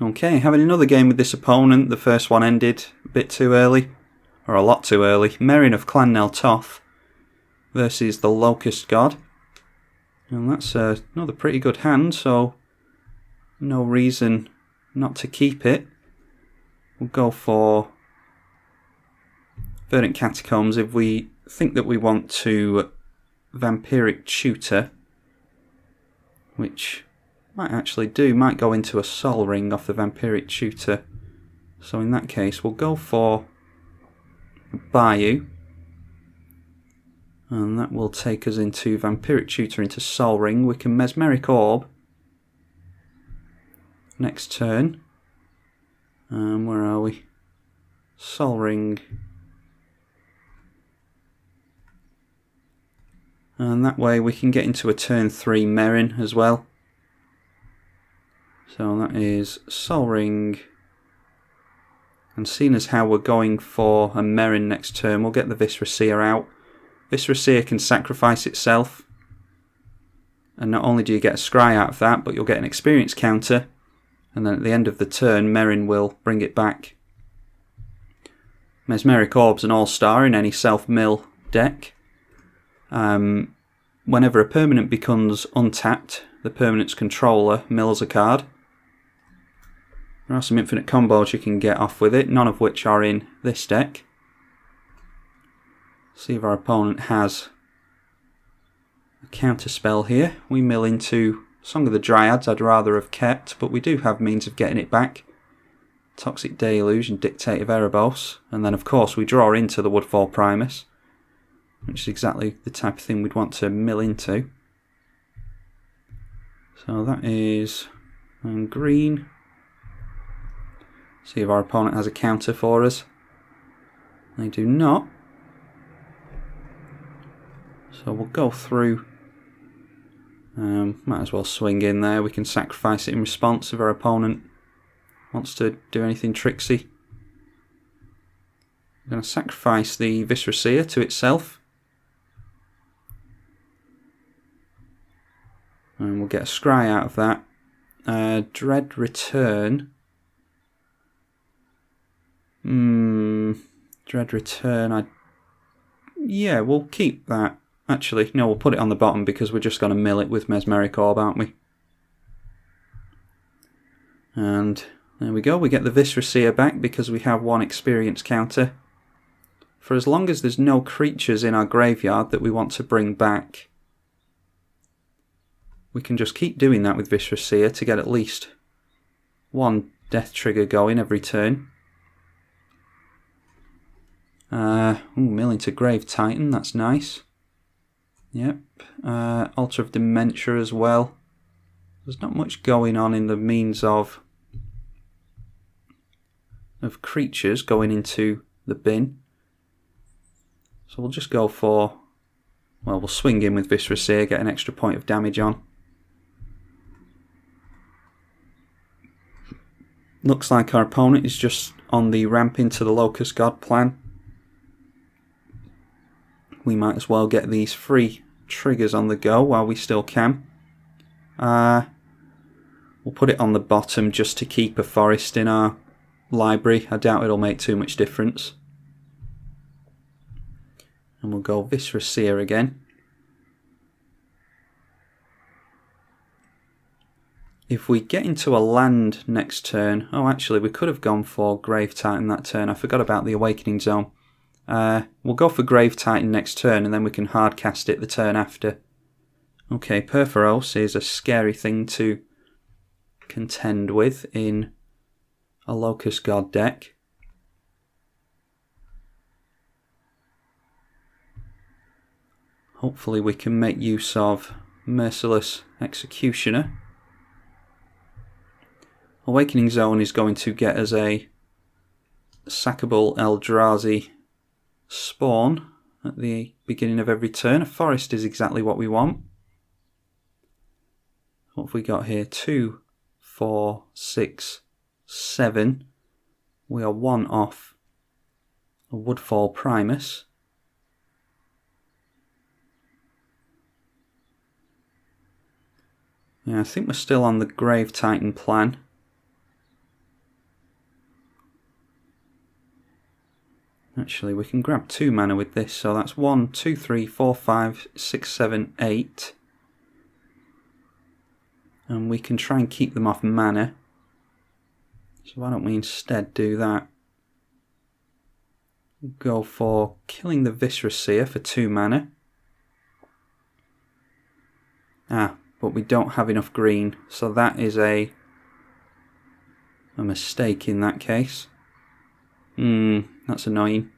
Okay, having another game with this opponent. The first one ended a bit too early, or a lot too early. Meren of Clan Toth versus the Locust God. And that's another pretty good hand, so no reason not to keep it. We'll go for Verdant Catacombs if we think that we want to Vampiric Tutor, which might actually do, might go into a Sol Ring off the Vampiric Tutor. So in that case, we'll go for Bayou, and that will take us into Vampiric Tutor into Sol Ring. We can Mesmeric Orb next turn. Where are we? Sol Ring. And that way we can get into a turn 3 Meren as well. So that is Sol Ring. And seeing as how we're going for a Meren next turn, we'll get the Viscera Seer out. Viscera Seer can sacrifice itself. And not only do you get a scry out of that, but you'll get an experience counter. And then at the end of the turn, Meren will bring it back. Mesmeric Orb's an all-star in any self-mill deck. Whenever a permanent becomes untapped, the permanent's controller mills a card. There are some infinite combos you can get off with it, none of which are in this deck. See if our opponent has a counter spell here. We mill into Song of the Dryads I'd rather have kept, but we do have means of getting it back. Toxic Deluge and Dictate of Erebos. And then of course we draw into the Woodfall Primus, which is exactly the type of thing we'd want to mill into. So that is green. See if our opponent has a counter for us. They do not. So we'll go through. Might as well swing in there. We can sacrifice it in response if our opponent wants to do anything tricksy. I'm going to sacrifice the Viscera Seer to itself. And we'll get a scry out of that. Dread Return. Dread Return. Yeah, we'll keep that. Actually, no, we'll put it on the bottom because we're just going to mill it with Mesmeric Orb, aren't we? And there we go. We get the Viscera Seer back because we have one experience counter. For as long as there's no creatures in our graveyard that we want to bring back, we can just keep doing that with Viscera Seer to get at least one death trigger going every turn. Mill into Grave Titan, that's nice. Yep. Altar of Dementia as well. There's not much going on in the means of creatures going into the bin. So we'll just go for, well, we'll swing in with Viscera Seer, get an extra point of damage on. Looks like our opponent is just on the ramp into the Locust God plan. We might as well get these free triggers on the go while we still can. We'll put it on the bottom just to keep a forest in our library. I doubt it'll make too much difference. And we'll go Viscera Seer again. If we get into a land next turn... Oh, actually, we could have gone for Grave Titan that turn. I forgot about the Awakening Zone. We'll go for Grave Titan next turn, and then we can hard cast it the turn after. Okay, Perforos is a scary thing to contend with in a Locust God deck. Hopefully we can make use of Merciless Executioner. Awakening Zone is going to get us a sackable Eldrazi spawn at the beginning of every turn. A forest is exactly what we want. What have we got here? 2, 4, 6, 7. We are 1 off a Woodfall Primus. Yeah, I think we're still on the Grave Titan plan. Actually, we can grab 2 mana with this, so that's 1, 2, 3, 4, 5, 6, 7, 8. And we can try and keep them off mana. So why don't we instead do that? Go for killing the Viscera Seer for 2 mana. But we don't have enough green, so that is a mistake in that case. That's annoying.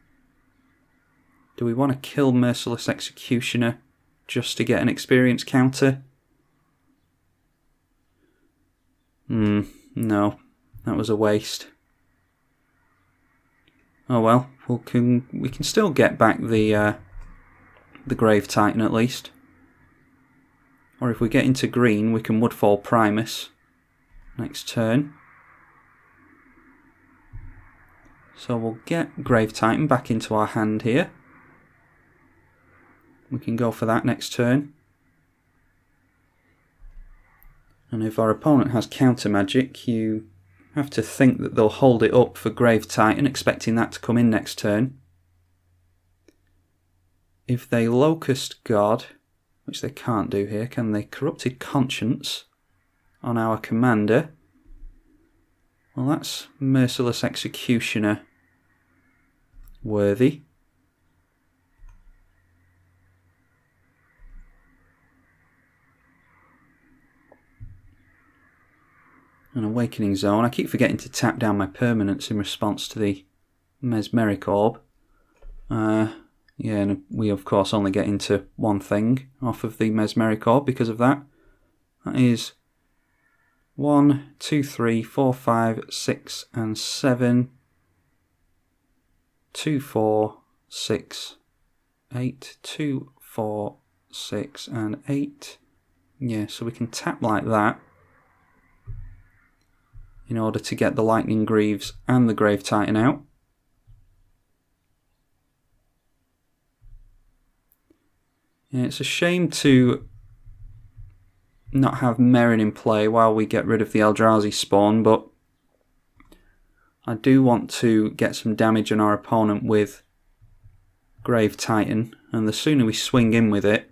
Do we want to kill Merciless Executioner just to get an experience counter? No, that was a waste. Oh well, we can still get back the Grave Titan at least. Or if we get into green, we can Woodfall Primus next turn. So we'll get Grave Titan back into our hand here. We can go for that next turn. And if our opponent has counter magic, you have to think that they'll hold it up for Grave Titan, expecting that to come in next turn. If they Locust God, which they can't do here, can they? Corrupted Conscience on our commander. Well, that's Merciless Executioner worthy. An Awakening Zone. I keep forgetting to tap down my permanents in response to the Mesmeric Orb. Yeah, and we of course only get into one thing off of the Mesmeric Orb because of that. That is 1, 2, 3, 4, 5, 6 and 7. 2, 4, 6, 8. 2, 4, 6 and 8. Yeah, so we can tap like that in order to get the Lightning Greaves and the Grave Titan out. Yeah, it's a shame to not have Meren in play while we get rid of the Eldrazi spawn, but I do want to get some damage on our opponent with Grave Titan, and the sooner we swing in with it,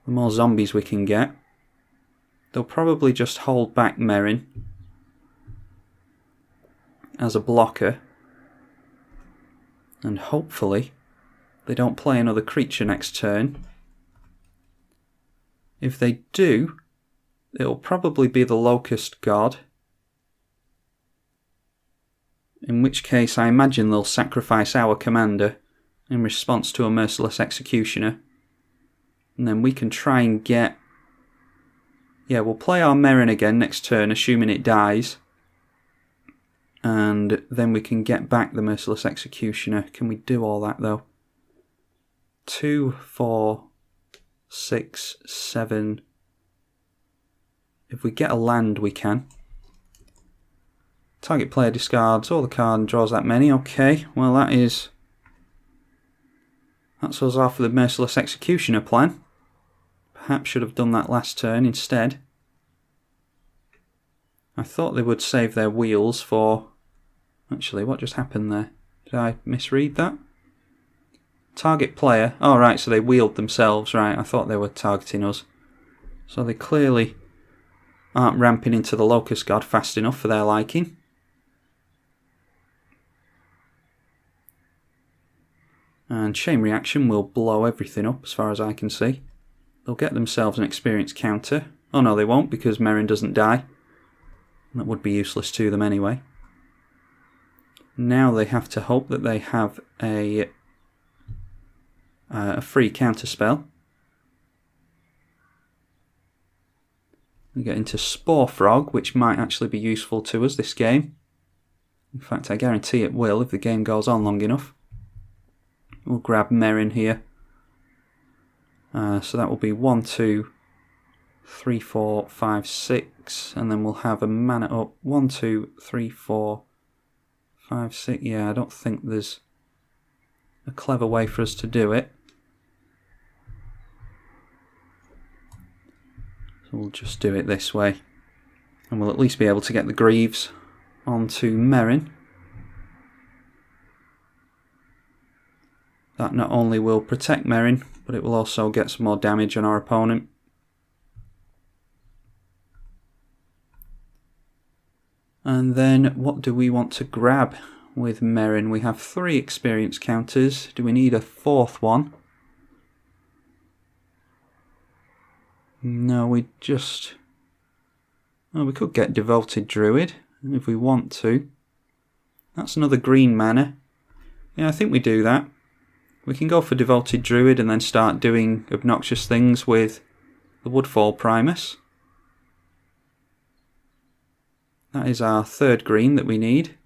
the more zombies we can get. They'll probably just hold back Meren as a blocker, and hopefully they don't play another creature next turn. If they do, it'll probably be the Locust God, in which case I imagine they'll sacrifice our commander in response to a Merciless Executioner, and then we can try and get... Yeah, we'll play our Meren again next turn, assuming it dies, and then we can get back the Merciless Executioner. Can we do all that though? 2, 4, 6, 7. If we get a land, we can. Target player discards all the card and draws that many. Okay, well that's us off for the Merciless Executioner plan. Perhaps should have done that last turn instead. I thought they would save their wheels for... Actually, what just happened there? Did I misread that? Target player. Oh, right, so they wheeled themselves. Right, I thought they were targeting us. So they clearly aren't ramping into the Locust God fast enough for their liking. And Chain Reaction will blow everything up as far as I can see. They'll get themselves an experience counter. Oh no, they won't, because Meren doesn't die. That would be useless to them anyway. Now they have to hope that they have a free counter spell. We get into Spore Frog, which might actually be useful to us this game. In fact, I guarantee it will if the game goes on long enough. We'll grab Meren here. So that will be 1, 2, 3, 4, 5, 6, and then we'll have a mana up. 1, 2, 3, 4, 5, 6. Yeah, I don't think there's a clever way for us to do it. So we'll just do it this way, and we'll at least be able to get the Greaves onto Meren. That not only will protect Meren, but it will also get some more damage on our opponent. And then what do we want to grab with Meren? We have 3 experience counters. Do we need a 4th one? No, we just... Oh, we could get Devoted Druid if we want to. That's another green mana. Yeah, I think we do that. We can go for Devoted Druid and then start doing obnoxious things with the Woodfall Primus. That is our 3rd green that we need.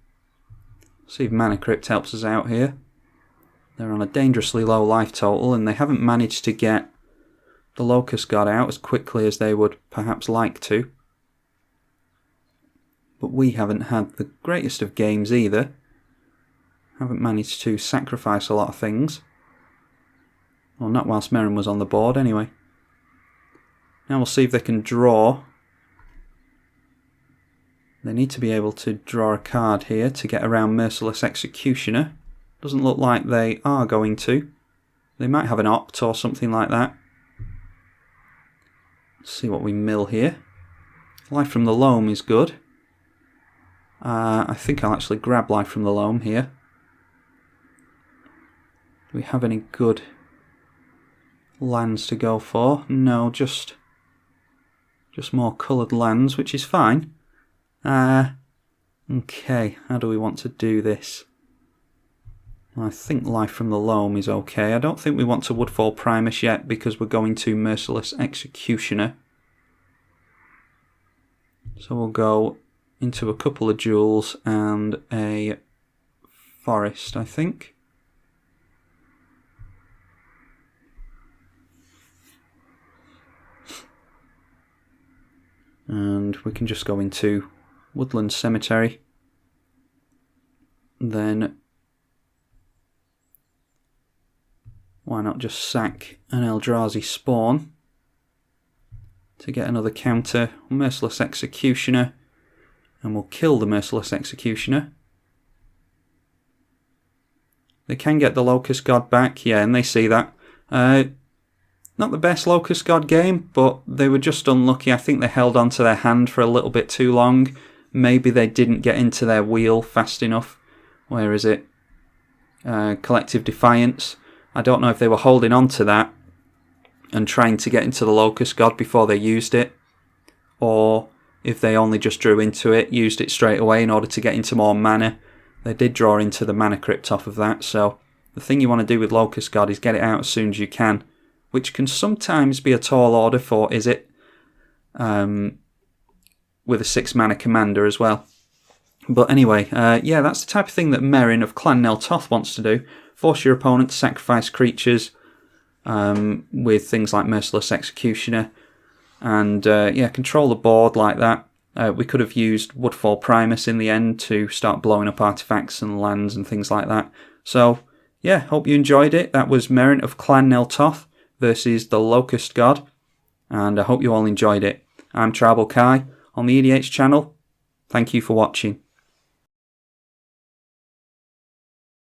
See if Mana Crypt helps us out here. They're on a dangerously low life total and they haven't managed to get the Locust God out as quickly as they would perhaps like to. But we haven't had the greatest of games either. Haven't managed to sacrifice a lot of things. Well, not whilst Meren was on the board anyway. Now we'll see if they can draw. They need to be able to draw a card here to get around Merciless Executioner. Doesn't look like they are going to. They might have an opt or something like that. Let's see what we mill here. Life from the Loam is good. I think I'll actually grab Life from the Loam here. Do we have any good lands to go for? No, just more coloured lands, which is fine. Okay, how do we want to do this? I think Life from the Loam is okay. I don't think we want to Woodfall Primus yet because we're going to Merciless Executioner. So we'll go into a couple of jewels and a forest, I think. And we can just go into Woodland Cemetery. Then why not just sack an Eldrazi Spawn to get another counter, Merciless Executioner, and we'll kill the Merciless Executioner. They can get the Locust God back, yeah, and they see that. Not the best Locust God game, but they were just unlucky. I think they held on to their hand for a little bit too long. Maybe they didn't get into their wheel fast enough. Where is it? Collective Defiance. I don't know if they were holding on to that and trying to get into the Locust God before they used it, or if they only just drew into it, used it straight away in order to get into more mana. They did draw into the Mana Crypt off of that, so the thing you want to do with Locust God is get it out as soon as you can, which can sometimes be a tall order for Izzet, with a 6 mana commander as well. But anyway, yeah, that's the type of thing that Meren of Clan Nel Toth wants to do. Force your opponent to sacrifice creatures with things like Merciless Executioner, and yeah, control the board like that. We could have used Woodfall Primus in the end to start blowing up artifacts and lands and things like that. So yeah, hope you enjoyed it. That was Meren of Clan Nel Toth versus the Locust God, and I hope you all enjoyed it. I'm tribalkai on the EDH channel. Thank you for watching.